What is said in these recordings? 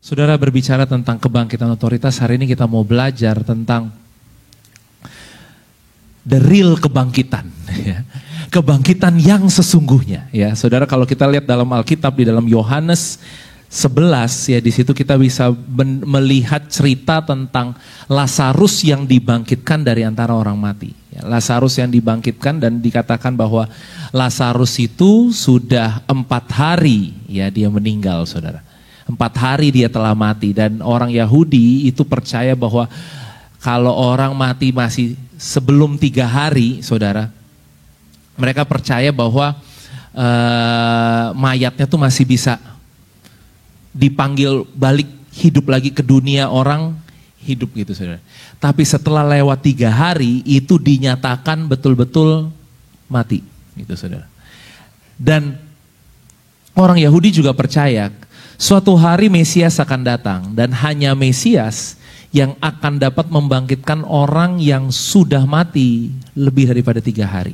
Saudara, berbicara tentang kebangkitan otoritas, hari ini kita mau belajar tentang the real kebangkitan, ya. Kebangkitan yang sesungguhnya, ya. Saudara, kalau kita lihat dalam Alkitab di dalam Yohanes 11, ya, di situ kita bisa melihat cerita tentang Lazarus yang dibangkitkan dari antara orang mati. Ya, Lazarus yang dibangkitkan, dan dikatakan bahwa Lazarus itu sudah 4 hari, ya, dia meninggal, saudara. 4 hari dia telah mati, dan orang Yahudi itu percaya bahwa kalau orang mati masih sebelum 3 hari, saudara, mereka percaya bahwa mayatnya tuh masih bisa dipanggil balik hidup lagi ke dunia orang hidup gitu, saudara. Tapi setelah lewat 3 hari itu dinyatakan betul-betul mati gitu, saudara. Dan orang Yahudi juga percaya suatu hari Mesias akan datang, dan hanya Mesias yang akan dapat membangkitkan orang yang sudah mati lebih daripada 3 hari.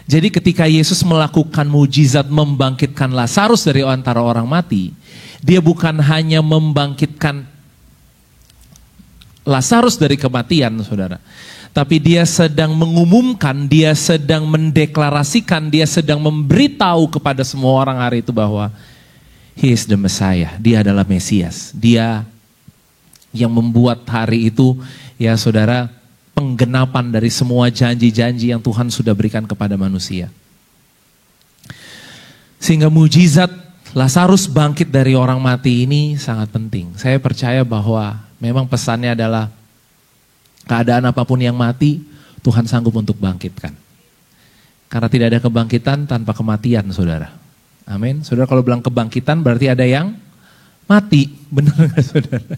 Jadi ketika Yesus melakukan mujizat membangkitkan Lazarus dari antara orang mati, dia bukan hanya membangkitkan Lazarus dari kematian, saudara. Tapi dia sedang mengumumkan, dia sedang mendeklarasikan, dia sedang memberitahu kepada semua orang hari itu bahwa He is the Messiah, dia adalah Mesias. Dia yang membuat hari itu, ya saudara, penggenapan dari semua janji-janji yang Tuhan sudah berikan kepada manusia. Sehingga mujizat Lazarus bangkit dari orang mati ini sangat penting. Saya percaya bahwa memang pesannya adalah keadaan apapun yang mati, Tuhan sanggup untuk bangkitkan. Karena tidak ada kebangkitan tanpa kematian, saudara. Amin. Saudara, kalau bilang kebangkitan berarti ada yang mati. Benar nggak, saudara?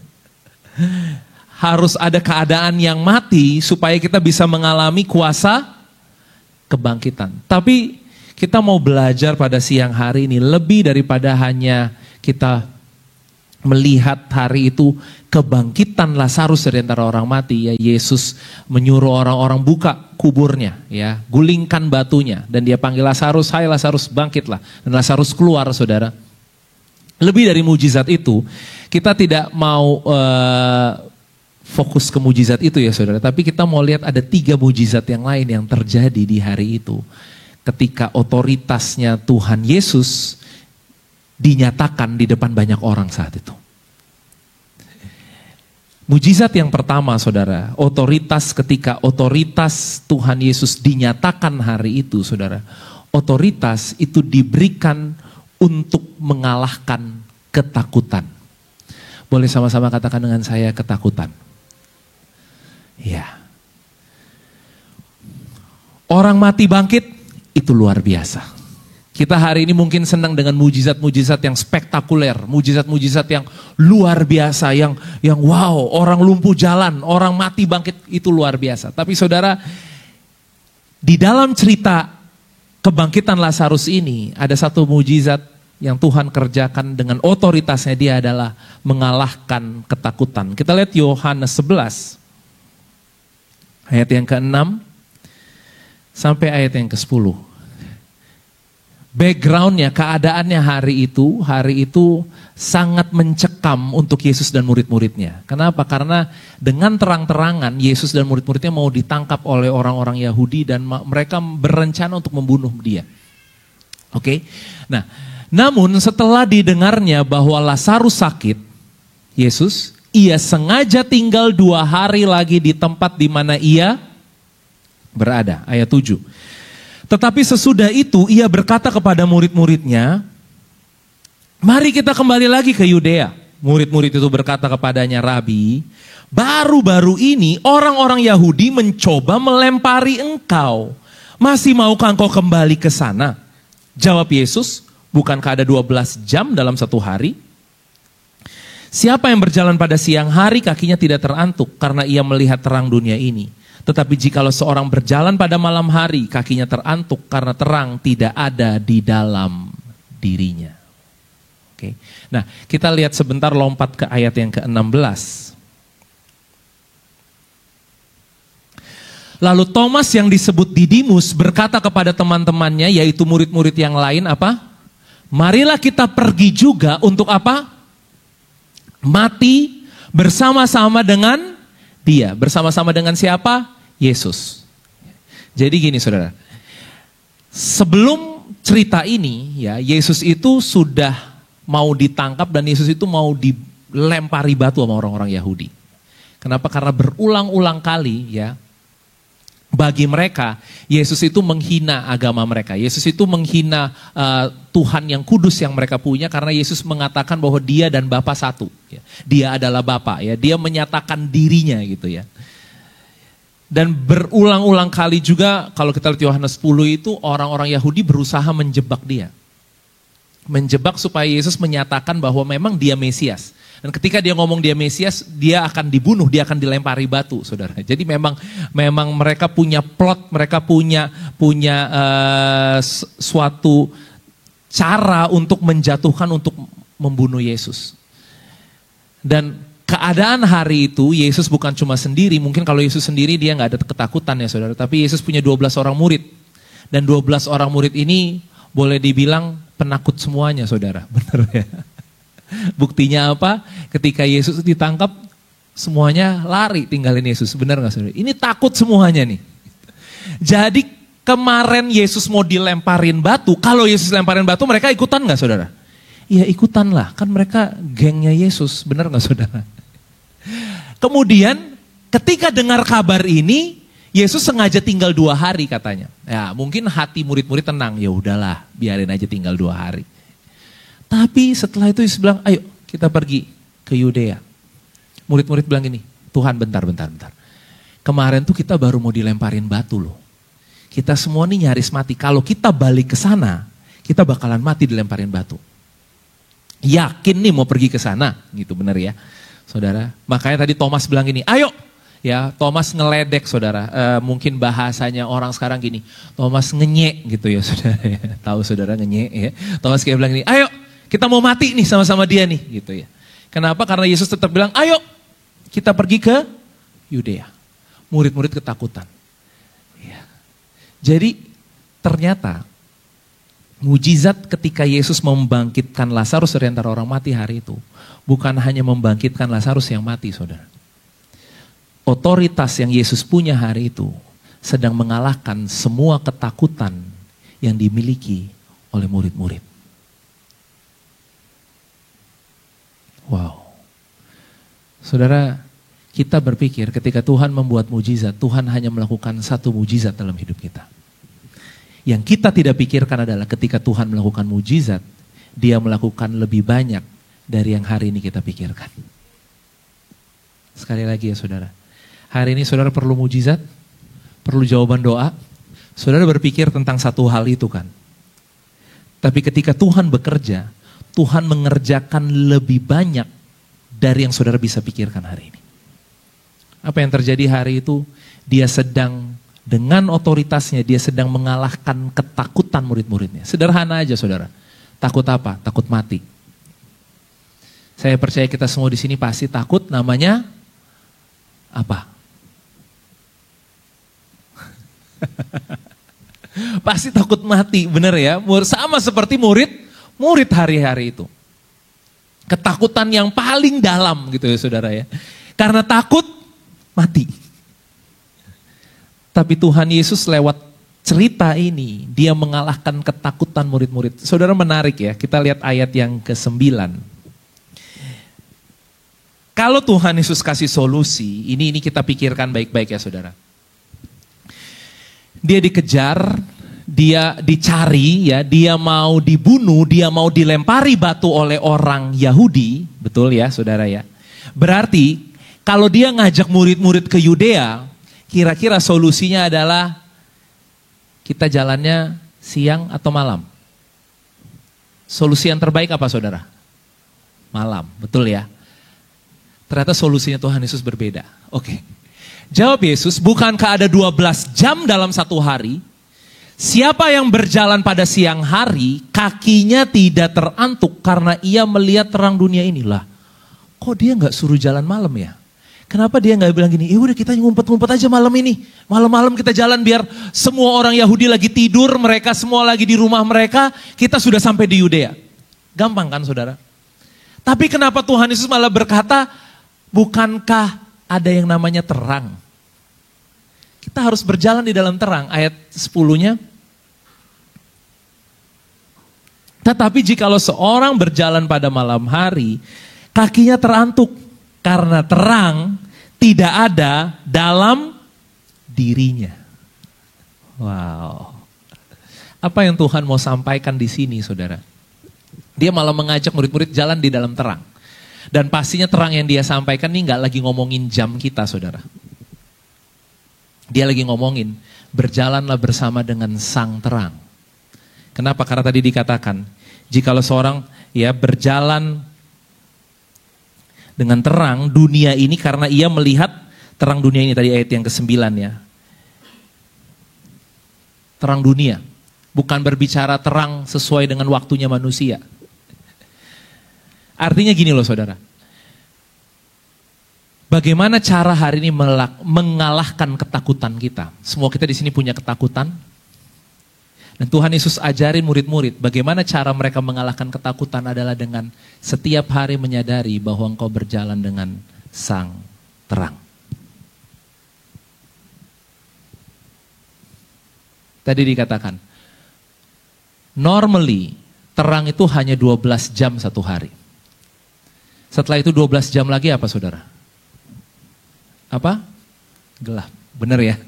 Harus ada keadaan yang mati supaya kita bisa mengalami kuasa kebangkitan. Tapi kita mau belajar pada siang hari ini lebih daripada hanya kita melihat hari itu kebangkitan Lazarus dari antara orang mati. Ya, Yesus menyuruh orang-orang buka kuburnya, ya, gulingkan batunya, dan dia panggil Lazarus, hai Lazarus, bangkitlah. Dan Lazarus keluar, saudara. Lebih dari mujizat itu, kita tidak mau fokus ke mujizat itu, ya saudara. Tapi kita mau lihat ada 3 mujizat yang lain yang terjadi di hari itu. Ketika otoritasnya Tuhan Yesus dinyatakan di depan banyak orang saat itu. Mujizat yang pertama, saudara, ketika otoritas Tuhan Yesus dinyatakan hari itu, saudara. Otoritas itu diberikan untuk mengalahkan ketakutan. Boleh sama-sama katakan dengan saya, ketakutan. Ya. Orang mati bangkit, itu luar biasa. Kita hari ini mungkin senang dengan mujizat-mujizat yang spektakuler, mujizat-mujizat yang luar biasa, yang wow, orang lumpuh jalan, orang mati bangkit, itu luar biasa. Tapi saudara, di dalam cerita kebangkitan Lazarus ini, ada satu mujizat yang Tuhan kerjakan dengan otoritasnya, dia adalah mengalahkan ketakutan. Kita lihat Yohanes 11, ayat yang ke-6 sampai ayat yang ke-10. Backgroundnya, keadaannya hari itu sangat mencekam untuk Yesus dan murid-muridnya. Kenapa? Karena dengan terang-terangan Yesus dan murid-muridnya mau ditangkap oleh orang-orang Yahudi dan mereka berencana untuk membunuh dia. Oke? Nah, namun setelah didengarnya bahwa Lazarus sakit, ia sengaja tinggal 2 hari lagi di tempat di mana ia berada. Ayat 7. Tetapi sesudah itu ia berkata kepada murid-muridnya, mari kita kembali lagi ke Yudea. Murid-murid itu berkata kepadanya, Rabi, baru-baru ini orang-orang Yahudi mencoba melempari engkau. Masih maukah engkau kembali ke sana? Jawab Yesus, bukankah ada 12 jam dalam 1 hari? Siapa yang berjalan pada siang hari kakinya tidak terantuk karena ia melihat terang dunia ini. Tetapi jikalau seorang berjalan pada malam hari, kakinya terantuk karena terang tidak ada di dalam dirinya. Oke. Nah, kita lihat sebentar, lompat ke ayat yang ke-16. Lalu Thomas yang disebut Didimus berkata kepada teman-temannya, yaitu murid-murid yang lain, apa? Marilah kita pergi juga untuk apa? mati bersama-sama dengan dia. Bersama-sama dengan siapa? Yesus. Jadi gini saudara, sebelum cerita ini ya, Yesus itu sudah mau ditangkap dan Yesus itu mau dilempari batu sama orang-orang Yahudi. Kenapa? Karena berulang-ulang kali ya, bagi mereka Yesus itu menghina agama mereka. Yesus itu menghina Tuhan yang kudus yang mereka punya, karena Yesus mengatakan bahwa dia dan Bapa satu. Ya. Dia adalah Bapa ya, dia menyatakan dirinya gitu ya. Dan berulang-ulang kali juga kalau kita lihat Yohanes 10 itu orang-orang Yahudi berusaha menjebak dia. Menjebak supaya Yesus menyatakan bahwa memang dia Mesias. Dan ketika dia ngomong dia Mesias, dia akan dibunuh, dia akan dilempari batu, saudara. Jadi memang mereka punya plot, mereka punya suatu cara untuk menjatuhkan, untuk membunuh Yesus. Dan keadaan hari itu, Yesus bukan cuma sendiri. Mungkin kalau Yesus sendiri dia nggak ada ketakutan ya saudara. Tapi Yesus punya 12 orang murid. Dan 12 orang murid ini boleh dibilang penakut semuanya saudara. Benar ya? Buktinya apa? Ketika Yesus ditangkap, semuanya lari tinggalin Yesus. Benar nggak saudara? Ini takut semuanya nih. Jadi kemarin Yesus mau dilemparin batu. Kalau Yesus lemparin batu, mereka ikutan nggak saudara? Iya ikutan lah, kan mereka gengnya Yesus. Benar nggak saudara? Kemudian ketika dengar kabar ini, Yesus sengaja tinggal 2 hari katanya. Ya mungkin hati murid-murid tenang, ya udahlah biarin aja tinggal 2 hari. Tapi setelah itu Yesus bilang, ayo kita pergi ke Yudea. Murid-murid bilang gini, Tuhan bentar. Kemarin tuh kita baru mau dilemparin batu loh. Kita semua nih nyaris mati. Kalau kita balik ke sana, kita bakalan mati dilemparin batu. Yakin nih mau pergi ke sana, gitu benar ya. Saudara, makanya tadi Thomas bilang gini, ayo, ya Thomas ngeledek saudara, mungkin bahasanya orang sekarang gini, Thomas ngenyek gitu ya saudara, ya. Tahu saudara ngenyek ya, Thomas kayak bilang gini, ayo kita mau mati nih sama-sama dia nih gitu ya. Kenapa? Karena Yesus tetap bilang, ayo kita pergi ke Yudea. Murid-murid ketakutan. Ya. Jadi ternyata mujizat ketika Yesus membangkitkan Lazarus dari antara orang mati hari itu, bukan hanya membangkitkan Lazarus yang mati, saudara. Otoritas yang Yesus punya hari itu sedang mengalahkan semua ketakutan yang dimiliki oleh murid-murid. Wow. Saudara, kita berpikir ketika Tuhan membuat mujizat, Tuhan hanya melakukan satu mujizat dalam hidup kita. Yang kita tidak pikirkan adalah ketika Tuhan melakukan mujizat, dia melakukan lebih banyak dari yang hari ini kita pikirkan. Sekali lagi ya saudara, hari ini saudara perlu mujizat, perlu jawaban doa, saudara berpikir tentang satu hal itu kan. Tapi ketika Tuhan bekerja, Tuhan mengerjakan lebih banyak dari yang saudara bisa pikirkan hari ini. Apa yang terjadi hari itu? Dia sedang dengan otoritasnya, dia sedang mengalahkan ketakutan murid-muridnya. Sederhana aja saudara. Takut apa? Takut mati. Saya percaya kita semua di sini pasti takut, namanya apa? Pasti takut mati, benar ya? Sama seperti murid hari-hari itu. Ketakutan yang paling dalam gitu ya saudara ya. Karena takut mati. Tapi Tuhan Yesus lewat cerita ini, dia mengalahkan ketakutan murid-murid. Saudara menarik ya, kita lihat ayat yang ke-9. Kalau Tuhan Yesus kasih solusi, ini kita pikirkan baik-baik ya saudara. Dia dikejar, dia dicari ya, dia mau dibunuh, dia mau dilempari batu oleh orang Yahudi, betul ya saudara ya. Berarti kalau dia ngajak murid-murid ke Yudea, kira-kira solusinya adalah kita jalannya siang atau malam? Solusi yang terbaik apa saudara? Malam, betul ya? Ternyata solusinya Tuhan Yesus berbeda. Oke. Jawab Yesus, bukankah ada 12 jam dalam satu hari? Siapa yang berjalan pada siang hari, kakinya tidak terantuk karena ia melihat terang dunia inilah. Kok dia gak suruh jalan malam ya? Kenapa dia nggak bilang gini, udah kita ngumpet-ngumpet aja malam ini. Malam-malam kita jalan biar semua orang Yahudi lagi tidur, mereka semua lagi di rumah mereka, kita sudah sampai di Yudea. Gampang kan saudara? Tapi kenapa Tuhan Yesus malah berkata, bukankah ada yang namanya terang? Kita harus berjalan di dalam terang. Ayat 10-nya. Tetapi jikalau seorang berjalan pada malam hari, kakinya terantuk. Karena terang tidak ada dalam dirinya. Wow. Apa yang Tuhan mau sampaikan di sini, saudara? Dia malah mengajak murid-murid jalan di dalam terang. Dan pastinya terang yang dia sampaikan ini gak lagi ngomongin jam kita, saudara. Dia lagi ngomongin, berjalanlah bersama dengan sang terang. Kenapa? Karena tadi dikatakan, jikalau seorang berjalan dengan terang dunia ini karena ia melihat terang dunia ini, tadi ayat yang ke-9 ya. Terang dunia, bukan berbicara terang sesuai dengan waktunya manusia. Artinya gini loh saudara, bagaimana cara hari ini mengalahkan ketakutan kita? Semua kita di sini punya ketakutan. Dan Tuhan Yesus ajarin murid-murid bagaimana cara mereka mengalahkan ketakutan adalah dengan setiap hari menyadari bahwa engkau berjalan dengan sang terang. Tadi dikatakan, normally terang itu hanya 12 jam satu hari. Setelah itu 12 jam lagi apa saudara? Apa? Gelap, benar ya?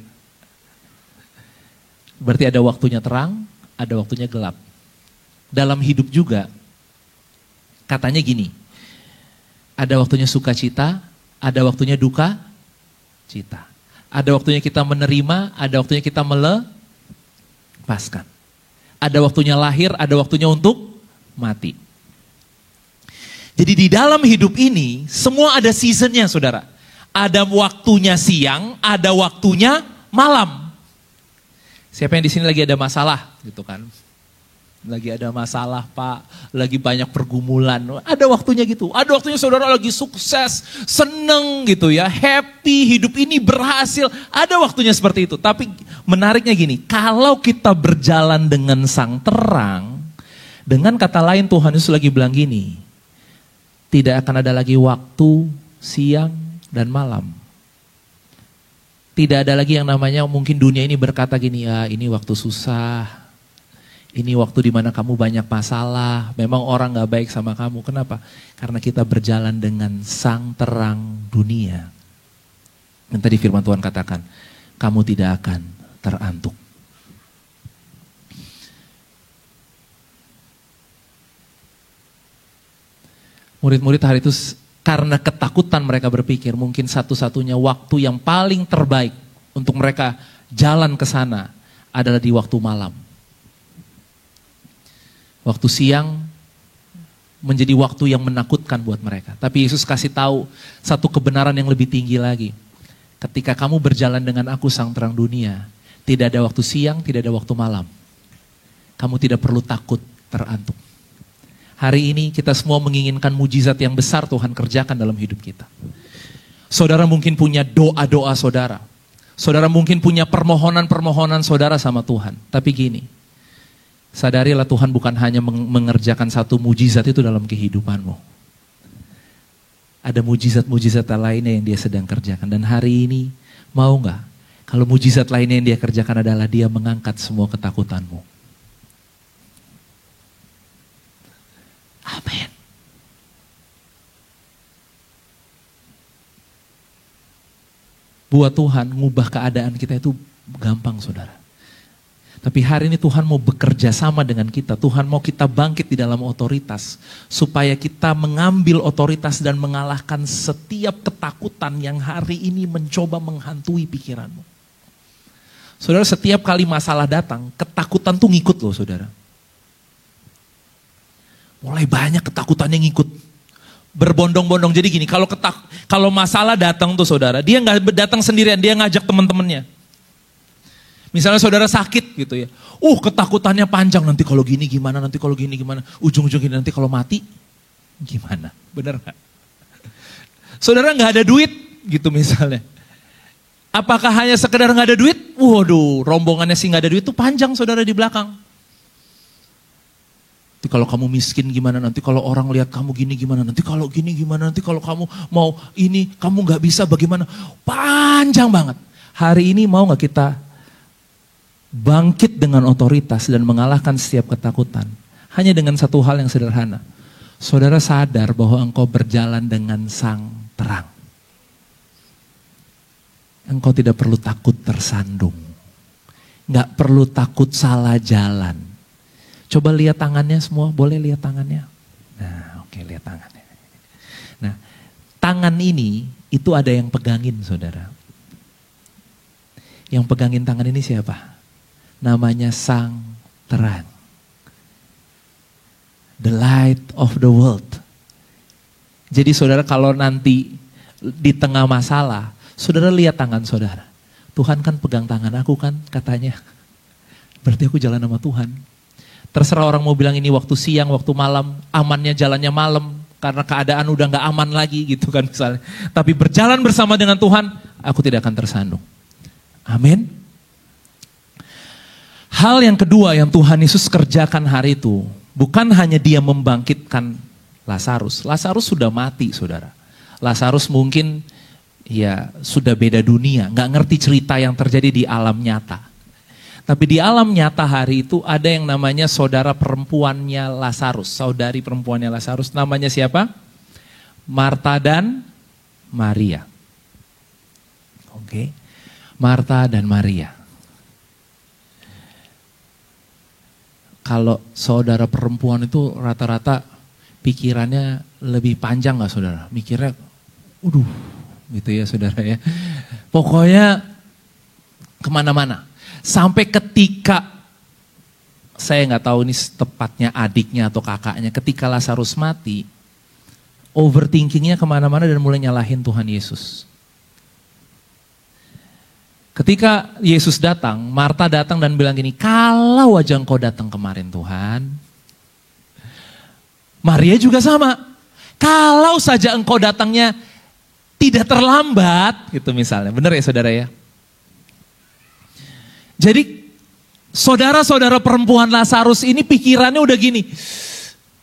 Berarti ada waktunya terang, ada waktunya gelap. Dalam hidup juga, katanya gini, ada waktunya sukacita, ada waktunya duka cita. Ada waktunya kita menerima, ada waktunya kita melepaskan. Ada waktunya lahir, ada waktunya untuk mati. Jadi di dalam hidup ini, semua ada seasonnya saudara. Ada waktunya siang, ada waktunya malam. Siapa yang di sini lagi ada masalah gitu kan? Lagi ada masalah Pak, lagi banyak pergumulan. Ada waktunya gitu. Ada waktunya saudara lagi sukses, seneng gitu ya, happy, hidup ini berhasil. Ada waktunya seperti itu. Tapi menariknya gini, kalau kita berjalan dengan sang terang, dengan kata lain Tuhan Yesus lagi bilang gini, tidak akan ada lagi waktu siang dan malam. Tidak ada lagi yang namanya mungkin dunia ini berkata gini, ya ini waktu susah, ini waktu dimana kamu banyak masalah, memang orang gak baik sama kamu. Kenapa? Karena kita berjalan dengan sang terang dunia. Dan tadi firman Tuhan katakan, kamu tidak akan terantuk. Murid-murid hari itu karena ketakutan mereka berpikir mungkin satu-satunya waktu yang paling terbaik untuk mereka jalan ke sana adalah di waktu malam. Waktu siang menjadi waktu yang menakutkan buat mereka. Tapi Yesus kasih tahu satu kebenaran yang lebih tinggi lagi. Ketika kamu berjalan dengan aku sang terang dunia, tidak ada waktu siang, tidak ada waktu malam. Kamu tidak perlu takut terantuk. Hari ini kita semua menginginkan mujizat yang besar Tuhan kerjakan dalam hidup kita. Saudara mungkin punya doa-doa saudara. Saudara mungkin punya permohonan-permohonan saudara sama Tuhan. Tapi gini, sadarilah Tuhan bukan hanya mengerjakan satu mujizat itu dalam kehidupanmu. Ada mujizat-mujizat lainnya yang dia sedang kerjakan. Dan hari ini mau gak? Kalau mujizat lainnya yang dia kerjakan adalah dia mengangkat semua ketakutanmu. Amin. Buat Tuhan, ngubah keadaan kita itu gampang saudara. Tapi hari ini Tuhan mau bekerja sama dengan kita. Tuhan mau kita bangkit di dalam otoritas. Supaya kita mengambil otoritas dan mengalahkan setiap ketakutan yang hari ini mencoba menghantui pikiranmu. Saudara, setiap kali masalah datang, ketakutan tuh ngikut loh saudara. Mulai banyak ketakutan yang ngikut. Berbondong-bondong. Jadi gini, kalau masalah datang tuh saudara, dia gak datang sendirian, dia ngajak teman-temannya. Misalnya saudara sakit gitu ya. Ketakutannya panjang, nanti kalau gini gimana, nanti kalau gini gimana. Ujung-ujungnya nanti kalau mati, gimana? Bener gak? Saudara gak ada duit gitu misalnya. Apakah hanya sekedar gak ada duit? Waduh, rombongannya sih gak ada duit tuh panjang saudara di belakang. Nanti kalau kamu miskin gimana, nanti kalau orang lihat kamu gini gimana, nanti kalau gini gimana, nanti kalau kamu mau ini, kamu gak bisa bagaimana. Panjang banget. Hari ini mau gak kita bangkit dengan otoritas dan mengalahkan setiap ketakutan. Hanya dengan satu hal yang sederhana. Saudara sadar bahwa engkau berjalan dengan sang terang. Engkau tidak perlu takut tersandung. Gak perlu takut salah jalan. Coba lihat tangannya semua, boleh lihat tangannya? Nah, oke, lihat tangannya. Nah, tangan ini itu ada yang pegangin, saudara. Yang pegangin tangan ini siapa? Namanya Sang Terang. The light of the world. Jadi saudara kalau nanti di tengah masalah, saudara lihat tangan saudara. Tuhan kan pegang tangan aku kan katanya. Berarti aku jalan sama Tuhan. Terserah orang mau bilang ini waktu siang, waktu malam, amannya jalannya malam. Karena keadaan udah gak aman lagi gitu kan misalnya. Tapi berjalan bersama dengan Tuhan, aku tidak akan tersandung. Amin. Hal yang kedua yang Tuhan Yesus kerjakan hari itu, bukan hanya dia membangkitkan Lazarus. Lazarus sudah mati saudara. Lazarus mungkin ya sudah beda dunia, gak ngerti cerita yang terjadi di alam nyata. Tapi di alam nyata hari itu ada yang namanya saudara perempuannya Lazarus. Saudari perempuannya Lazarus namanya siapa? Marta dan Maria. Oke. Marta dan Maria. Kalau saudara perempuan itu rata-rata pikirannya lebih panjang gak saudara? Mikirnya, gitu ya saudara ya. Pokoknya kemana-mana. Sampai ketika, saya nggak tahu ini tepatnya adiknya atau kakaknya, ketika Lazarus mati, overthinkingnya kemana-mana dan mulai nyalahin Tuhan Yesus. Ketika Yesus datang, Marta datang dan bilang gini, kalau aja engkau datang kemarin Tuhan. Maria juga sama, kalau saja engkau datangnya tidak terlambat, gitu misalnya. Benar ya saudara ya? Jadi saudara-saudara perempuan Lazarus ini pikirannya udah gini.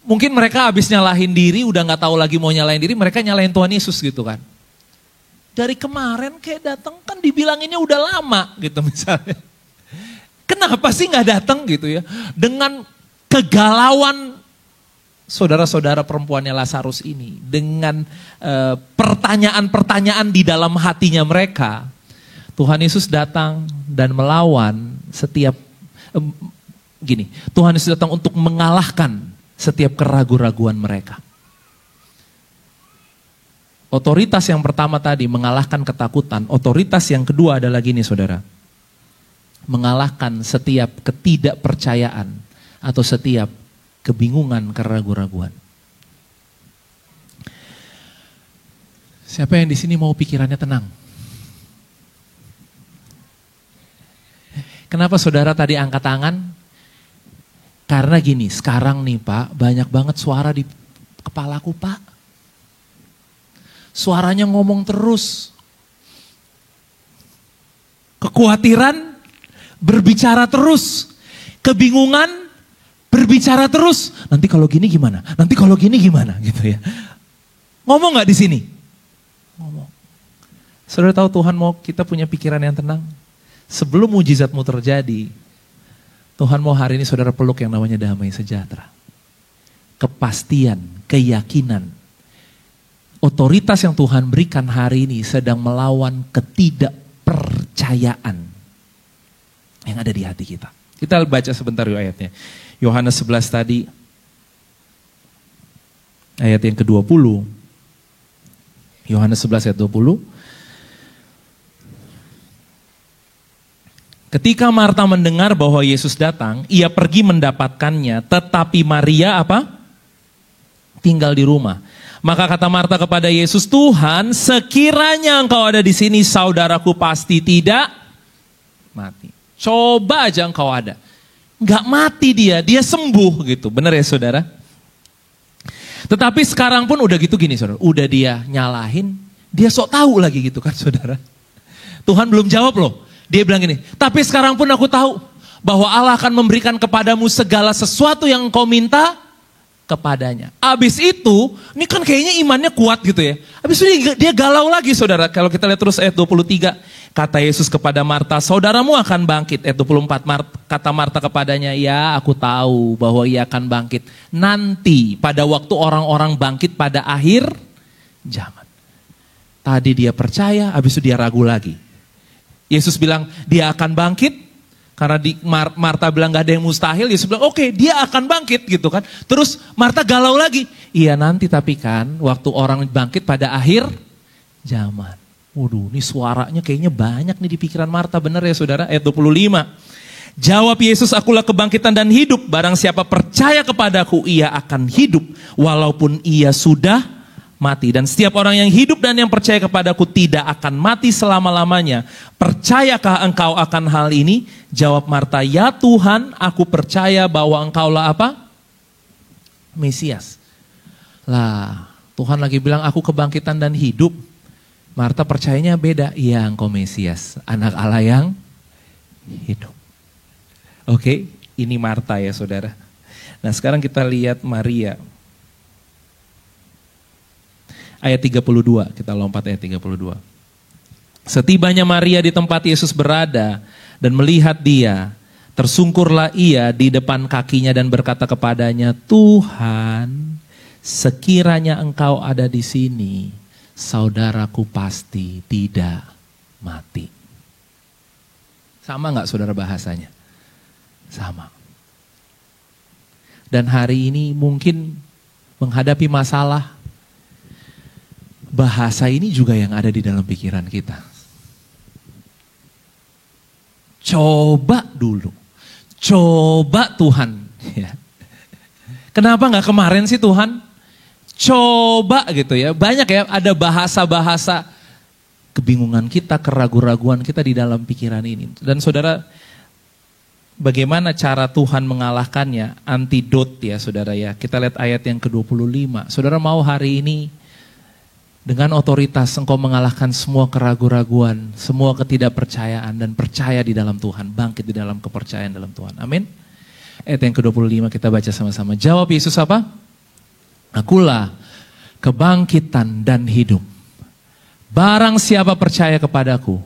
Mungkin mereka habis nyalahin diri, udah gak tahu lagi mau nyalahin diri, mereka nyalahin Tuhan Yesus gitu kan. Dari kemarin kayak datang kan dibilanginnya udah lama gitu misalnya. Kenapa sih gak datang gitu ya. Dengan kegalauan saudara-saudara perempuannya Lazarus ini. Dengan pertanyaan-pertanyaan di dalam hatinya mereka. Tuhan Yesus datang dan melawan setiap, Tuhan Yesus datang untuk mengalahkan setiap keraguan-raguan mereka. Otoritas yang pertama tadi mengalahkan ketakutan, otoritas yang kedua adalah gini saudara. Mengalahkan setiap ketidakpercayaan atau setiap kebingungan, keraguan-raguan. Siapa yang di sini mau pikirannya tenang? Kenapa saudara tadi angkat tangan? Karena gini, sekarang nih Pak, banyak banget suara di kepalaku Pak. Suaranya ngomong terus. Kekhawatiran, berbicara terus. Kebingungan, berbicara terus. Nanti kalau gini gimana? Nanti kalau gini gimana? Gitu ya. Ngomong gak di sini? Ngomong. Saudara tahu Tuhan mau kita punya pikiran yang tenang? Sebelum mujizatmu terjadi, Tuhan mau hari ini saudara peluk yang namanya damai sejahtera. Kepastian, keyakinan. Otoritas yang Tuhan berikan hari ini sedang melawan ketidakpercayaan yang ada di hati kita. Kita baca sebentar yuk ayatnya. Yohanes 11 tadi, ayat yang ke-20. Yohanes 11 ayat 20. Ketika Marta mendengar bahwa Yesus datang, ia pergi mendapatkannya, tetapi Maria apa? Tinggal di rumah. Maka kata Marta kepada Yesus, Tuhan, sekiranya engkau ada di sini, saudaraku pasti tidak mati. Coba aja engkau ada. Enggak mati dia sembuh gitu. Benar ya saudara? Tetapi sekarang pun udah gitu gini saudara, udah dia nyalahin, dia sok tahu lagi gitu kan saudara. Tuhan belum jawab loh. Dia bilang gini, tapi sekarang pun aku tahu bahwa Allah akan memberikan kepadamu segala sesuatu yang kau minta kepadanya. Abis itu, ini kan kayaknya imannya kuat gitu ya. Abis itu dia galau lagi saudara. Kalau kita lihat terus ayat 23. Kata Yesus kepada Marta, saudaramu akan bangkit. Ayat 24, kata Marta kepadanya, ya aku tahu bahwa ia akan bangkit. Nanti pada waktu orang-orang bangkit pada akhir zaman. Tadi dia percaya, habis itu dia ragu lagi. Yesus bilang dia akan bangkit. Karena Marta bilang gak ada yang mustahil, Yesus bilang oke, dia akan bangkit gitu kan. Terus Marta galau lagi. Iya nanti tapi kan waktu orang bangkit pada akhir zaman. Waduh ini suaranya kayaknya banyak nih di pikiran Marta, benar ya saudara? Ayat 25. Jawab Yesus, akulah kebangkitan dan hidup. Barang siapa percaya kepadaku, ia akan hidup walaupun ia sudah mati. Dan setiap orang yang hidup dan yang percaya kepadaku tidak akan mati selama-lamanya. Percayakah engkau akan hal ini? Jawab Marta, ya Tuhan, aku percaya bahwa engkaulah apa? Mesias. Lah, Tuhan lagi bilang aku kebangkitan dan hidup. Marta percayanya beda. Iya, engkau Mesias, anak Allah yang hidup. Oke, ini Marta ya saudara. Nah sekarang kita lihat Maria. Ayat 32, kita lompat ayat 32. Setibanya Maria di tempat Yesus berada dan melihat dia, tersungkurlah ia di depan kakinya dan berkata kepadanya, Tuhan, sekiranya engkau ada di sini, saudaraku pasti tidak mati. Sama gak saudara bahasanya? Sama. Dan hari ini mungkin menghadapi masalah, bahasa ini juga yang ada di dalam pikiran kita. Coba dulu. Coba Tuhan. Ya. Kenapa gak kemarin sih Tuhan? Coba gitu ya. Banyak ya ada bahasa-bahasa kebingungan kita, keraguan-raguan kita di dalam pikiran ini. Dan saudara, bagaimana cara Tuhan mengalahkannya? Antidot ya saudara ya. Kita lihat ayat yang ke-25. Saudara mau hari ini dengan otoritas engkau mengalahkan semua keraguan-raguan, semua ketidakpercayaan dan percaya di dalam Tuhan, bangkit di dalam kepercayaan dalam Tuhan. Amin. Ayat yang ke-25 kita baca sama-sama. Jawab Yesus apa? Akulah kebangkitan dan hidup. Barang siapa percaya kepadaku,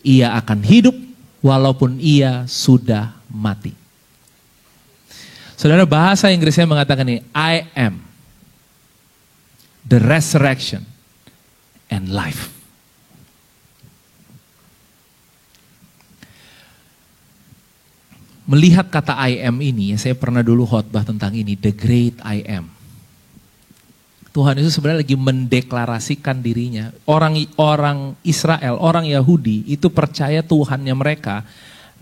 ia akan hidup walaupun ia sudah mati. Saudara, bahasa Inggrisnya mengatakan ini, I am the resurrection and life. Melihat kata I am ini, saya pernah dulu khotbah tentang ini, the great I am. Tuhan Yesus sebenarnya lagi mendeklarasikan dirinya. Orang Israel, orang Yahudi itu percaya Tuhannya mereka.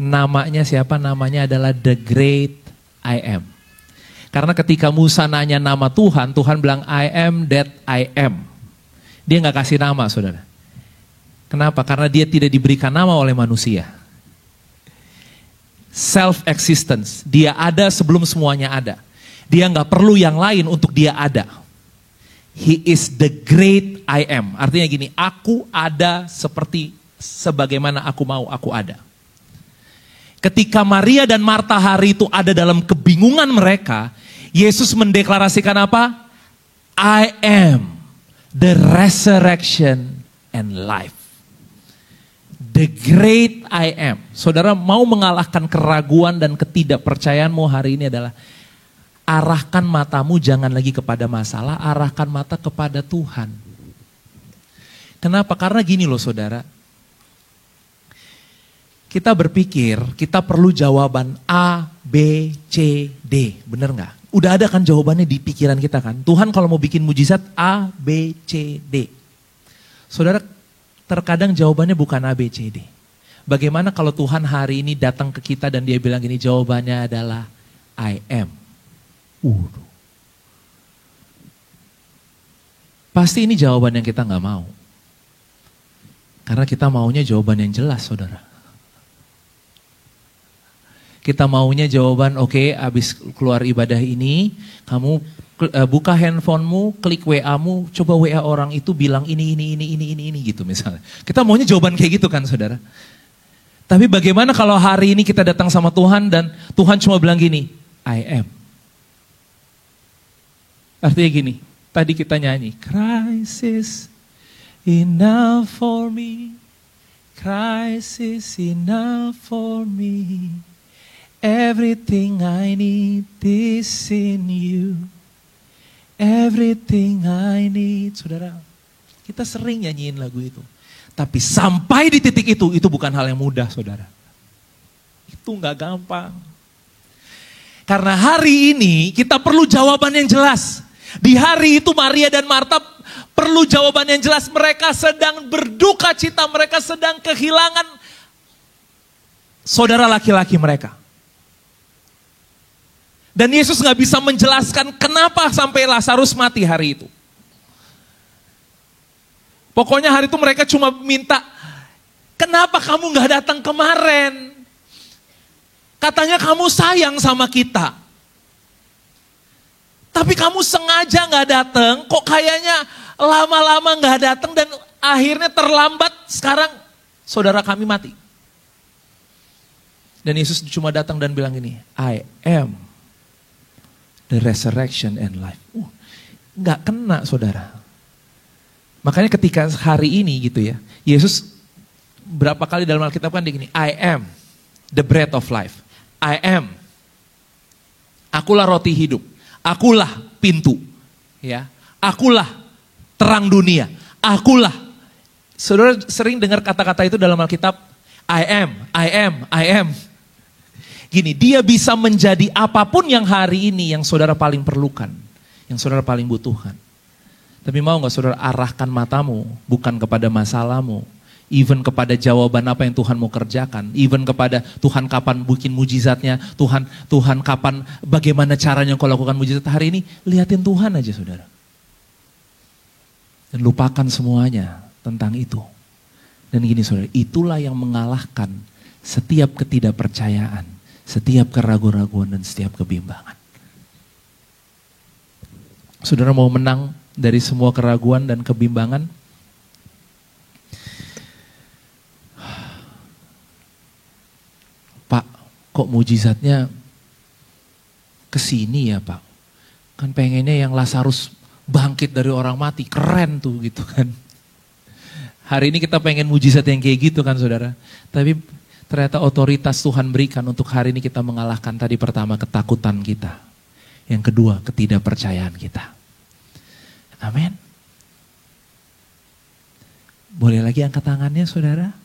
Namanya siapa? Namanya adalah the great I am. Karena ketika Musa nanya nama Tuhan, Tuhan bilang I am that I am. Dia gak kasih nama saudara. Kenapa? Karena dia tidak diberikan nama oleh manusia. Self-existence. Dia ada sebelum semuanya ada. Dia gak perlu yang lain untuk dia ada. He is the great I am. Artinya gini, aku ada seperti sebagaimana aku mau, aku ada. Ketika Maria dan Marta hari itu ada dalam kebingungan mereka, Yesus mendeklarasikan apa? I am the resurrection and life. The great I am. Saudara mau mengalahkan keraguan dan ketidakpercayaanmu hari ini adalah arahkan matamu jangan lagi kepada masalah, arahkan mata kepada Tuhan. Kenapa? Karena gini loh saudara. Kita berpikir kita perlu jawaban A, B, C, D. Bener gak? Udah ada kan jawabannya di pikiran kita kan. Tuhan kalau mau bikin mujizat A, B, C, D. Saudara, terkadang jawabannya bukan A, B, C, D. Bagaimana kalau Tuhan hari ini datang ke kita dan dia bilang gini, jawabannya adalah I am. Pasti ini jawaban yang kita gak mau. Karena kita maunya jawaban yang jelas saudara. Kita maunya jawaban oke, abis keluar ibadah ini, kamu buka handphonemu, klik WA-mu, coba WA orang itu bilang ini gitu misalnya. Kita maunya jawaban kayak gitu kan saudara. Tapi bagaimana kalau hari ini kita datang sama Tuhan dan Tuhan cuma bilang gini, I am. Artinya gini, tadi kita nyanyi, Christ is enough for me, Christ is enough for me, everything I need is in you, everything I need. Saudara, kita sering nyanyiin lagu itu. Tapi sampai di titik itu bukan hal yang mudah, saudara. Itu gak gampang. Karena hari ini kita perlu jawaban yang jelas. Di hari itu Maria dan Marta perlu jawaban yang jelas. Mereka sedang berduka cita, mereka sedang kehilangan saudara laki-laki mereka. Dan Yesus gak bisa menjelaskan kenapa sampai Lazarus mati hari itu. Pokoknya hari itu mereka cuma minta, kenapa kamu gak datang kemarin? Katanya kamu sayang sama kita. Tapi kamu sengaja gak datang, kok kayaknya lama-lama gak datang dan akhirnya terlambat, sekarang saudara kami mati. Dan Yesus cuma datang dan bilang gini, I am the resurrection and life. Gak kena saudara. Makanya ketika hari ini gitu ya, Yesus berapa kali dalam Alkitab kan begini, I am the bread of life. I am. Akulah roti hidup. Akulah pintu. Ya. Akulah terang dunia. Akulah. Saudara sering dengar kata-kata itu dalam Alkitab, I am, I am, I am. Gini, dia bisa menjadi apapun yang hari ini yang saudara paling perlukan, yang saudara paling butuhkan. Tapi mau gak saudara arahkan matamu bukan kepada masalahmu, even kepada jawaban apa yang Tuhan mau kerjakan, even kepada Tuhan kapan bikin mujizatnya, Tuhan kapan, bagaimana caranya kau lakukan mujizat hari ini, liatin Tuhan aja saudara. Dan lupakan semuanya tentang itu. Dan gini saudara, itulah yang mengalahkan setiap ketidakpercayaan, setiap keraguan-raguan dan setiap kebimbangan. Saudara mau menang dari semua keraguan dan kebimbangan? Pak, kok mujizatnya kesini ya Pak? Kan pengennya yang Lazarus bangkit dari orang mati, keren tuh gitu kan. Hari ini kita pengen mujizat yang kayak gitu kan saudara. Tapi ternyata otoritas Tuhan berikan untuk hari ini kita mengalahkan tadi pertama ketakutan kita. Yang kedua ketidakpercayaan kita. Amin. Boleh lagi angkat tangannya saudara?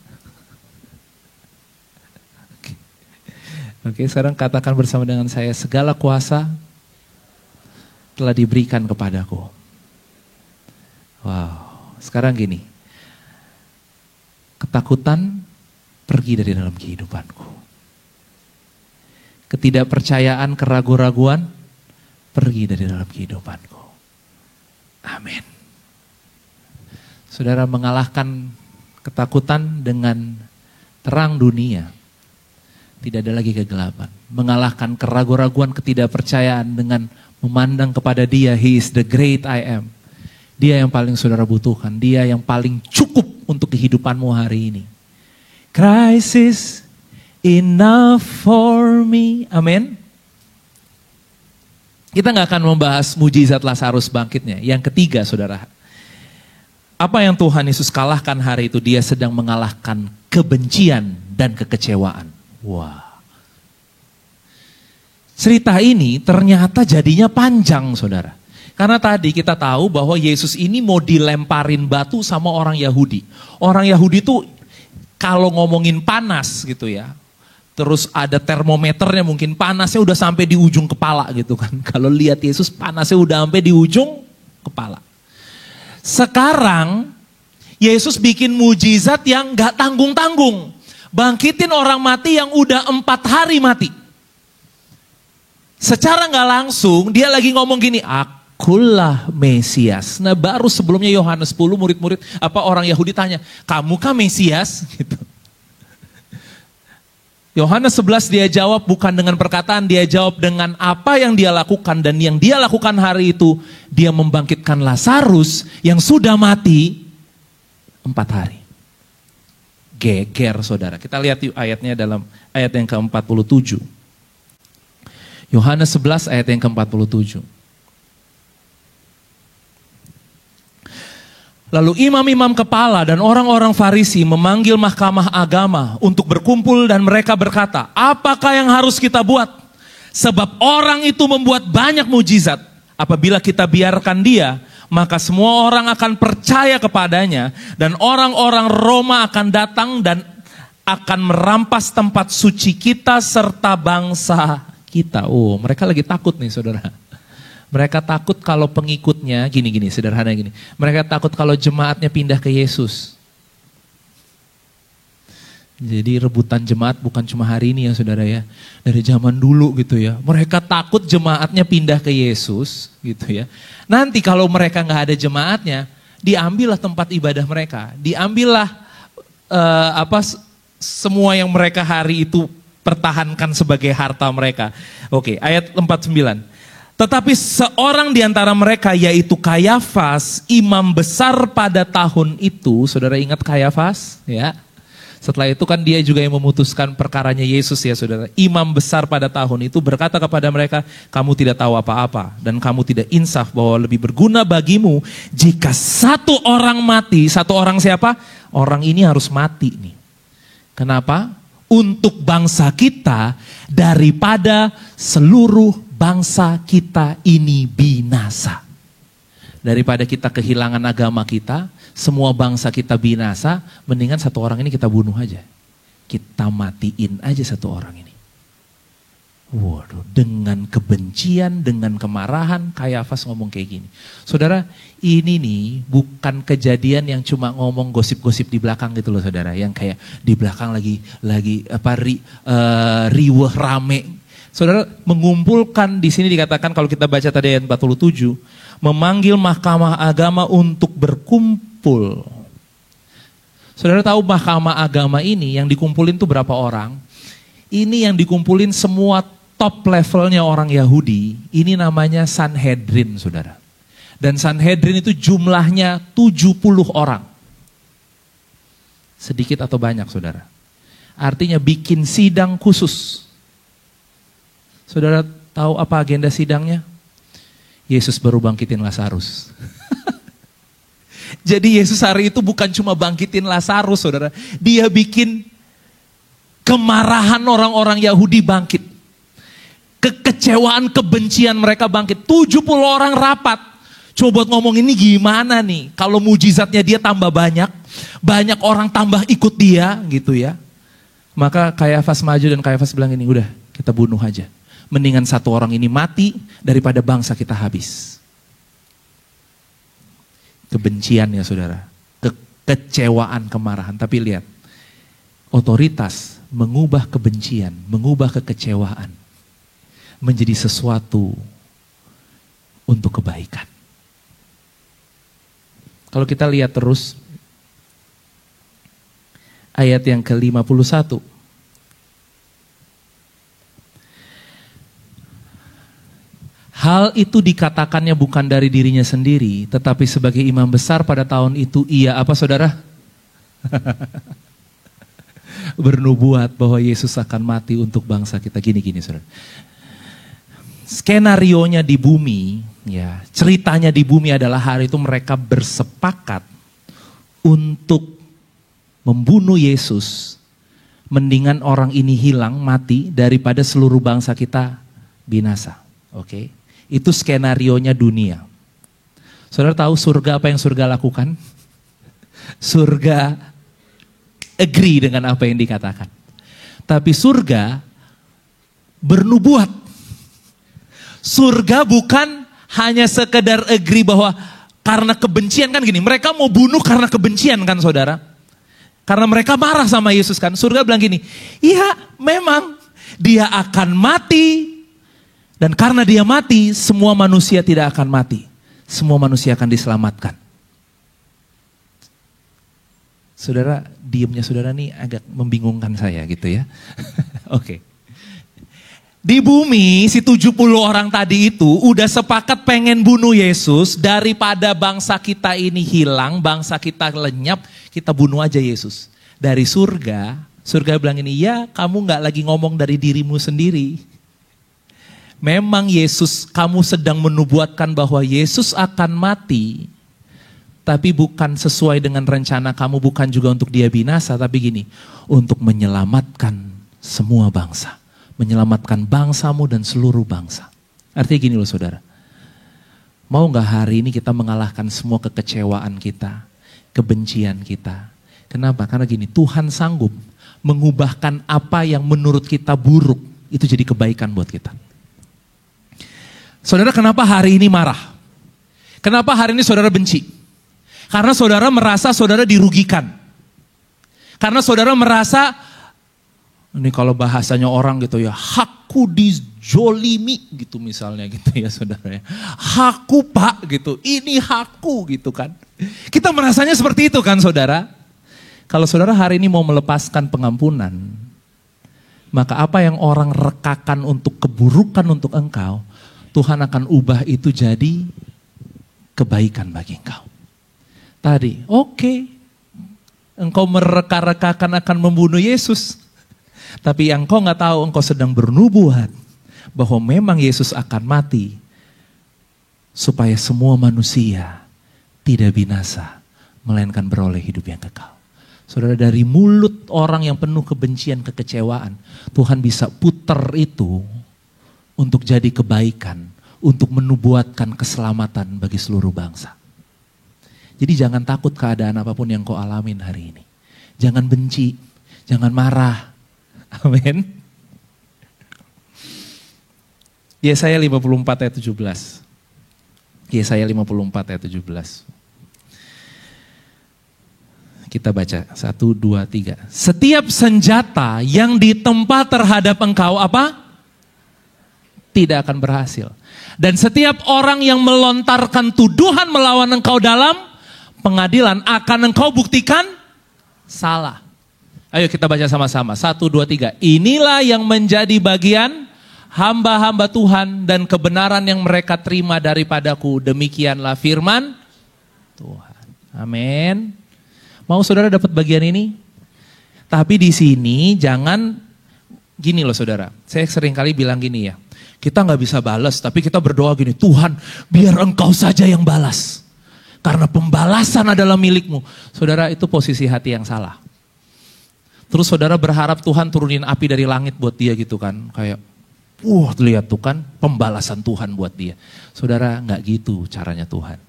Oke, sekarang katakan bersama dengan saya, segala kuasa telah diberikan kepadaku. Wow, sekarang gini, ketakutan pergi dari dalam kehidupanku. Ketidakpercayaan, keraguan-raguan pergi dari dalam kehidupanku. Amin. Saudara mengalahkan ketakutan dengan terang dunia. Tidak ada lagi kegelapan. Mengalahkan keraguan-raguan, ketidakpercayaan dengan memandang kepada Dia. He is the great I am. Dia yang paling saudara butuhkan. Dia yang paling cukup untuk kehidupanmu hari ini. Christ is enough for me. Amin. Kita gak akan membahas mujizat Lazarus bangkitnya. Yang ketiga saudara, apa yang Tuhan Yesus kalahkan hari itu? Dia sedang mengalahkan kebencian dan kekecewaan. Wah. Cerita ini ternyata jadinya panjang saudara. Karena tadi kita tahu bahwa Yesus ini mau dilemparin batu sama orang Yahudi. Orang Yahudi itu kalau ngomongin panas gitu ya. Terus ada termometernya, mungkin panasnya udah sampai di ujung kepala gitu kan. Kalau lihat Yesus panasnya udah sampai di ujung kepala. Sekarang Yesus bikin mujizat yang gak tanggung-tanggung. Bangkitin orang mati yang udah 4 hari mati. Secara gak langsung dia lagi ngomong gini, akulah Mesias. Nah baru sebelumnya Yohanes 10 murid-murid orang Yahudi tanya, kamu kah Mesias? Gitu. Yohanes 11 dia jawab bukan dengan perkataan, dia jawab dengan apa yang dia lakukan. Dan yang dia lakukan hari itu, dia membangkitkan Lazarus yang sudah mati 4 hari. Geger saudara. Kita lihat yuk ayatnya dalam ayat yang ke-47. Yohanes 11 ayat yang ke-47. Lalu imam-imam kepala dan orang-orang Farisi memanggil mahkamah agama untuk berkumpul dan mereka berkata, apakah yang harus kita buat? Sebab orang itu membuat banyak mujizat. Apabila kita biarkan dia, maka semua orang akan percaya kepadanya dan orang-orang Roma akan datang dan akan merampas tempat suci kita serta bangsa kita. Oh, mereka lagi takut nih saudara. Mereka takut kalau pengikutnya, gini, sederhana gini. Mereka takut kalau jemaatnya pindah ke Yesus. Jadi rebutan jemaat bukan cuma hari ini ya saudara ya. Dari zaman dulu gitu ya. Mereka takut jemaatnya pindah ke Yesus gitu ya. Nanti kalau mereka gak ada jemaatnya, diambillah tempat ibadah mereka. Diambillah semua yang mereka hari itu pertahankan sebagai harta mereka. Oke, ayat 49. Tetapi seorang di antara mereka yaitu Kayafas, imam besar pada tahun itu, saudara ingat Kayafas ya? Setelah itu kan dia juga yang memutuskan perkaranya Yesus ya saudara. Imam besar pada tahun itu berkata kepada mereka, kamu tidak tahu apa-apa dan kamu tidak insaf bahwa lebih berguna bagimu jika satu orang mati. Satu orang siapa? Orang ini harus mati nih. Kenapa? Untuk bangsa kita daripada seluruh bangsa kita ini binasa. Daripada kita kehilangan agama kita, semua bangsa kita binasa, mendingan satu orang ini kita bunuh aja. Kita matiin aja satu orang ini. Waduh, dengan kebencian, dengan kemarahan, Kayafas ngomong kayak gini. Saudara, ini nih bukan kejadian yang cuma ngomong gosip-gosip di belakang gitu loh saudara. Yang kayak di belakang lagi riweh rame. Saudara, mengumpulkan di sini dikatakan kalau kita baca tadi ayat 47, memanggil mahkamah agama untuk berkumpul. Saudara tahu mahkamah agama ini yang dikumpulin tuh berapa orang? Ini yang dikumpulin semua top levelnya orang Yahudi, ini namanya Sanhedrin saudara. Dan Sanhedrin itu jumlahnya 70 orang. Sedikit atau banyak saudara. Artinya bikin sidang khusus. Saudara tahu apa agenda sidangnya? Yesus baru bangkitin Lazarus. Jadi Yesus hari itu bukan cuma bangkitin Lazarus saudara. Dia bikin kemarahan orang-orang Yahudi bangkit. Kekecewaan, kebencian mereka bangkit. 70 orang rapat. Coba buat ngomong ini gimana nih. Kalau mujizatnya dia tambah banyak. Banyak orang tambah ikut dia gitu ya. Maka Kayafas maju dan Kayafas bilang ini, udah kita bunuh aja. Mendingan satu orang ini mati daripada bangsa kita habis. Kebencian ya saudara. Kekecewaan, kemarahan. Tapi lihat. Otoritas mengubah kebencian, mengubah kekecewaan. Menjadi sesuatu untuk kebaikan. Kalau kita lihat terus. Ayat yang ke-51. Hal itu dikatakannya bukan dari dirinya sendiri, tetapi sebagai imam besar pada tahun itu ia apa saudara? Bernubuat bahwa Yesus akan mati untuk bangsa kita. Gini saudara. Skenarionya di bumi, ya ceritanya di bumi adalah hari itu mereka bersepakat untuk membunuh Yesus. Mendingan orang ini hilang, mati daripada seluruh bangsa kita binasa. Oke. Itu skenarionya dunia. Saudara tahu surga apa yang surga lakukan? Surga agree dengan apa yang dikatakan. Tapi surga bernubuat. Surga bukan hanya sekedar agree bahwa karena kebencian kan gini. Mereka mau bunuh karena kebencian kan saudara. Karena mereka marah sama Yesus kan. Surga bilang gini, iya memang dia akan mati. Dan karena dia mati, semua manusia tidak akan mati. Semua manusia akan diselamatkan. Saudara, diamnya saudara nih agak membingungkan saya gitu ya. Oke. Di bumi, si 70 orang tadi itu udah sepakat pengen bunuh Yesus. Daripada bangsa kita ini hilang, bangsa kita lenyap, kita bunuh aja Yesus. Dari surga, surga bilang ini, ya kamu gak lagi ngomong dari dirimu sendiri. Memang Yesus, kamu sedang menubuatkan bahwa Yesus akan mati tapi bukan sesuai dengan rencana kamu, bukan juga untuk dia binasa, tapi gini, untuk menyelamatkan semua bangsa. Menyelamatkan bangsamu dan seluruh bangsa. Artinya gini loh saudara, mau gak hari ini kita mengalahkan semua kekecewaan kita, kebencian kita. Kenapa? Karena gini, Tuhan sanggup mengubahkan apa yang menurut kita buruk, itu jadi kebaikan buat kita. Saudara, kenapa hari ini marah? Kenapa hari ini saudara benci? Karena saudara merasa saudara dirugikan. Karena saudara merasa, ini kalau bahasanya orang gitu ya, hakku dijolimi gitu misalnya gitu ya saudara ya. Hakku pak gitu, ini hakku gitu kan. Kita merasanya seperti itu kan saudara. Kalau saudara hari ini mau melepaskan pengampunan, maka apa yang orang rekakan untuk keburukan untuk engkau, Tuhan akan ubah itu jadi kebaikan bagi engkau. Tadi, oke, engkau mereka-rekakan akan membunuh Yesus. Tapi yang engkau gak tahu, engkau sedang bernubuat bahwa memang Yesus akan mati supaya semua manusia tidak binasa, melainkan beroleh hidup yang kekal. Saudara, dari mulut orang yang penuh kebencian, kekecewaan, Tuhan bisa putar itu untuk jadi kebaikan, untuk menubuatkan keselamatan bagi seluruh bangsa. Jadi jangan takut keadaan apapun yang kau alamin hari ini. Jangan benci, jangan marah. Amin. Yesaya 54 ayat 17. Yesaya 54 ayat 17. Kita baca 1, 2, 3. Setiap senjata yang ditempa terhadap engkau apa? Tidak akan berhasil. Dan setiap orang yang melontarkan tuduhan melawan engkau dalam pengadilan akan engkau buktikan salah. Ayo kita baca sama-sama. 1, 2, 3. Inilah yang menjadi bagian hamba-hamba Tuhan dan kebenaran yang mereka terima daripadaku. Demikianlah firman Tuhan. Amin. Mau saudara dapat bagian ini? Tapi di sini jangan gini loh saudara. Saya sering kali bilang gini ya. Kita gak bisa balas, tapi kita berdoa gini. Tuhan, biar engkau saja yang balas. Karena pembalasan adalah milikmu. Saudara, itu posisi hati yang salah. Terus saudara berharap Tuhan turunin api dari langit buat dia gitu kan. Kayak, lihat tuh kan pembalasan Tuhan buat dia. Saudara, gak gitu caranya Tuhan.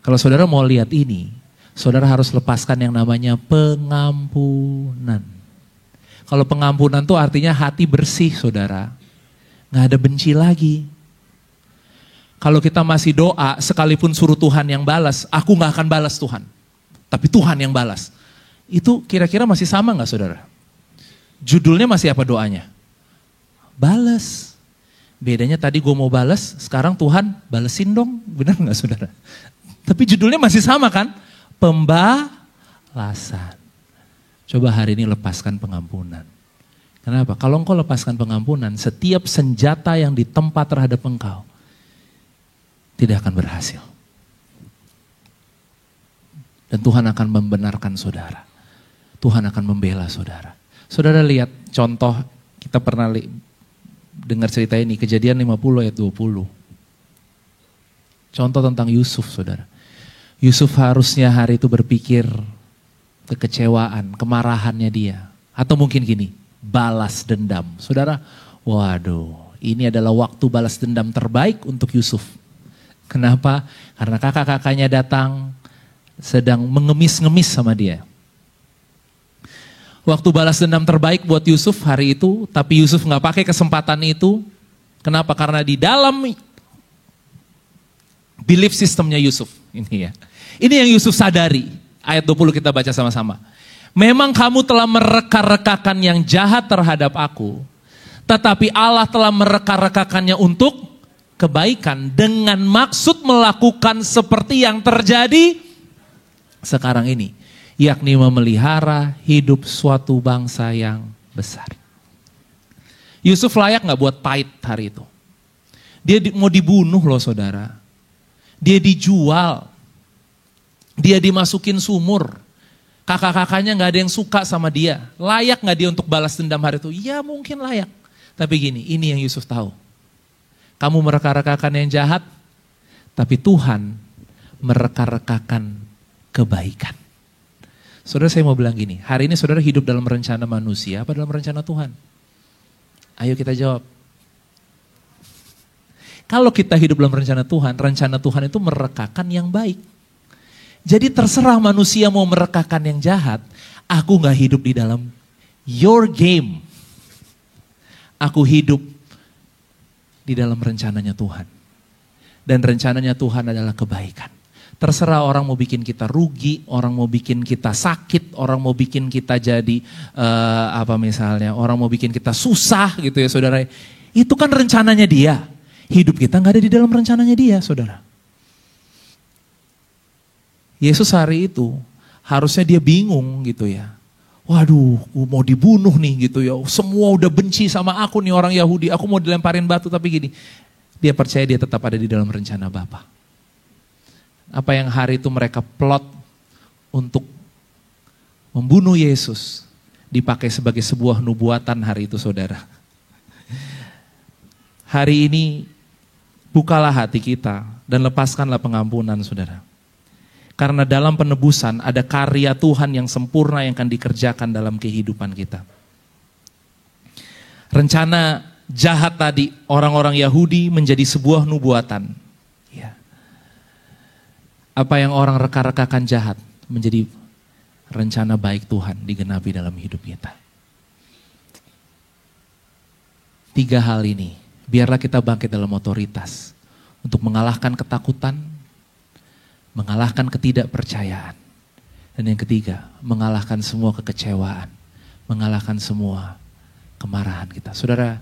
Kalau saudara mau lihat ini, saudara harus lepaskan yang namanya pengampunan. Kalau pengampunan tuh artinya hati bersih saudara. Gak ada benci lagi. Kalau kita masih doa, sekalipun suruh Tuhan yang balas, aku gak akan balas Tuhan. Tapi Tuhan yang balas. Itu kira-kira masih sama gak saudara? Judulnya masih apa doanya? Balas. Bedanya tadi gue mau balas, sekarang Tuhan balesin dong. Benar gak saudara? Tapi judulnya masih sama kan? Pembalasan. Coba hari ini lepaskan pengampunan. Kenapa? Kalau engkau lepaskan pengampunan, setiap senjata yang ditempa terhadap engkau, tidak akan berhasil. Dan Tuhan akan membenarkan saudara. Tuhan akan membela saudara. Saudara lihat contoh, kita pernah dengar cerita ini, Kejadian 50 ayat 20. Contoh tentang Yusuf saudara. Yusuf harusnya hari itu berpikir kekecewaan, kemarahannya dia. Atau mungkin gini, balas dendam. Saudara, waduh, ini adalah waktu balas dendam terbaik untuk Yusuf. Kenapa? Karena kakak-kakaknya datang sedang mengemis-ngemis sama dia. Waktu balas dendam terbaik buat Yusuf hari itu, tapi Yusuf gak pakai kesempatan itu. Kenapa? Karena di dalam belief systemnya Yusuf. Ini ya. Ini yang Yusuf sadari. Ayat 20 kita baca sama-sama. Memang kamu telah mereka-rekakan yang jahat terhadap aku, tetapi Allah telah mereka-rekakannya untuk kebaikan dengan maksud melakukan seperti yang terjadi sekarang ini, yakni memelihara hidup suatu bangsa yang besar. Yusuf layak gak buat pahit hari itu? Dia mau dibunuh loh saudara. Dia dijual. Dia dimasukin sumur. Kakak-kakaknya gak ada yang suka sama dia. Layak gak dia untuk balas dendam hari itu? Ya mungkin layak. Tapi gini, ini yang Yusuf tahu. Kamu mereka-rekakan yang jahat, tapi Tuhan mereka-rekakan kebaikan. Saudara, saya mau bilang gini, hari ini saudara hidup dalam rencana manusia apa dalam rencana Tuhan? Ayo kita jawab. Kalau kita hidup dalam rencana Tuhan itu merekakan yang baik. Jadi terserah manusia mau merekakan yang jahat, aku gak hidup di dalam your game. Aku hidup di dalam rencananya Tuhan. Dan rencananya Tuhan adalah kebaikan. Terserah orang mau bikin kita rugi, orang mau bikin kita sakit, orang mau bikin kita jadi orang mau bikin kita susah gitu ya saudara. Itu kan rencananya dia. Hidup kita gak ada di dalam rencananya dia saudara. Yesus hari itu harusnya dia bingung gitu ya. Waduh, mau dibunuh nih gitu ya. Semua udah benci sama aku nih orang Yahudi. Aku mau dilemparin batu tapi gini. Dia percaya dia tetap ada di dalam rencana Bapa. Apa yang hari itu mereka plot untuk membunuh Yesus dipakai sebagai sebuah nubuatan hari itu saudara. Hari ini bukalah hati kita dan lepaskanlah pengampunan saudara. Karena dalam penebusan ada karya Tuhan yang sempurna yang akan dikerjakan dalam kehidupan kita. Rencana jahat tadi orang-orang Yahudi menjadi sebuah nubuatan. Ya. Apa yang orang reka-rekakan jahat menjadi rencana baik Tuhan digenapi dalam hidup kita. 3 hal ini, biarlah kita bangkit dalam otoritas untuk mengalahkan ketakutan, mengalahkan ketidakpercayaan. Dan yang ketiga, mengalahkan semua kekecewaan, mengalahkan semua kemarahan kita. Saudara,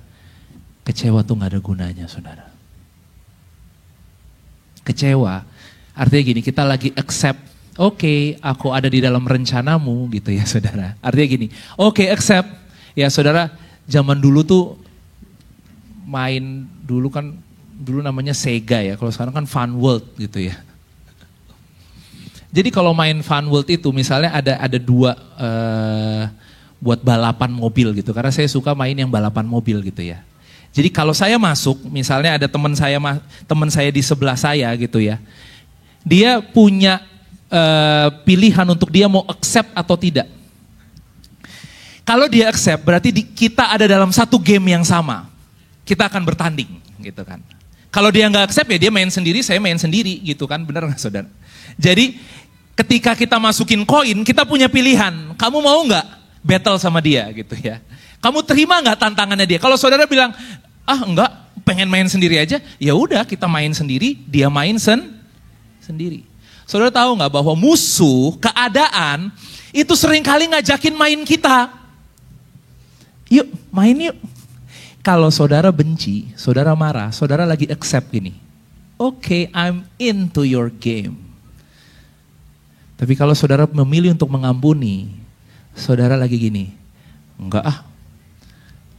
kecewa tuh gak ada gunanya saudara. Kecewa, artinya gini, kita lagi accept, oke, aku ada di dalam rencanamu gitu ya saudara. Artinya gini, oke, accept, ya saudara, zaman dulu tuh main, dulu namanya Sega ya, kalau sekarang kan Fun World gitu ya. Jadi kalau main Fun World itu misalnya ada 2 buat balapan mobil gitu, karena saya suka main yang balapan mobil gitu ya. Jadi kalau saya masuk, misalnya ada teman saya di sebelah saya gitu ya, dia punya pilihan untuk dia mau accept atau tidak. Kalau dia accept, berarti kita ada dalam satu game yang sama, kita akan bertanding gitu kan. Kalau dia nggak accept ya dia main sendiri, saya main sendiri gitu kan, benar nggak saudara? Jadi ketika kita masukin koin, kita punya pilihan, kamu mau nggak battle sama dia gitu ya. Kamu terima nggak tantangannya dia? Kalau saudara bilang, enggak, pengen main sendiri aja, ya udah kita main sendiri, dia main sendiri. Saudara tahu nggak bahwa musuh, keadaan, itu seringkali ngajakin main kita. Yuk, main yuk. Kalau saudara benci, saudara marah, saudara lagi accept gini. Oke, I'm into your game. Tapi kalau saudara memilih untuk mengampuni, saudara lagi gini. Enggak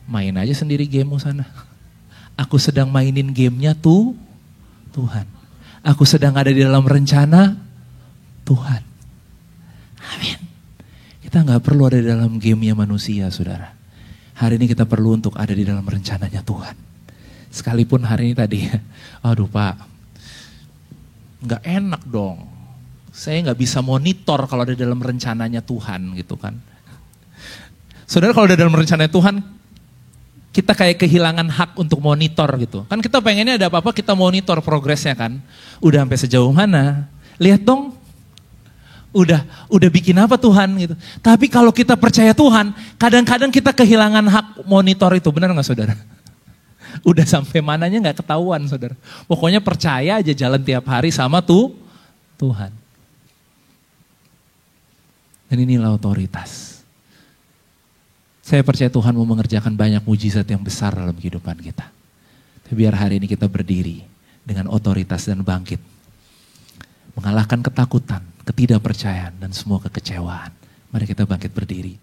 main aja sendiri gamemu sana. Aku sedang mainin gamenya Tuhan. Aku sedang ada di dalam rencana Tuhan. Amin. Kita gak perlu ada di dalam gamenya manusia saudara. Hari ini kita perlu untuk ada di dalam rencananya Tuhan. Sekalipun hari ini tadi, aduh Pak, gak enak dong. Saya gak bisa monitor kalau ada dalam rencananya Tuhan gitu kan. Saudara kalau ada dalam rencananya Tuhan, kita kayak kehilangan hak untuk monitor gitu. Kan kita pengennya ada apa-apa kita monitor progresnya kan. Udah sampai sejauh mana, lihat dong. Udah bikin apa Tuhan gitu. Tapi kalau kita percaya Tuhan, kadang-kadang kita kehilangan hak monitor itu, benar gak saudara? Udah sampai mananya gak ketahuan saudara. Pokoknya percaya aja jalan tiap hari sama Tuhan. Dan inilah otoritas. Saya percaya Tuhan mau mengerjakan banyak mujizat yang besar dalam kehidupan kita. Tapi biar hari ini kita berdiri dengan otoritas dan bangkit. Mengalahkan ketakutan, ketidakpercayaan, dan semua kekecewaan. Mari kita bangkit berdiri.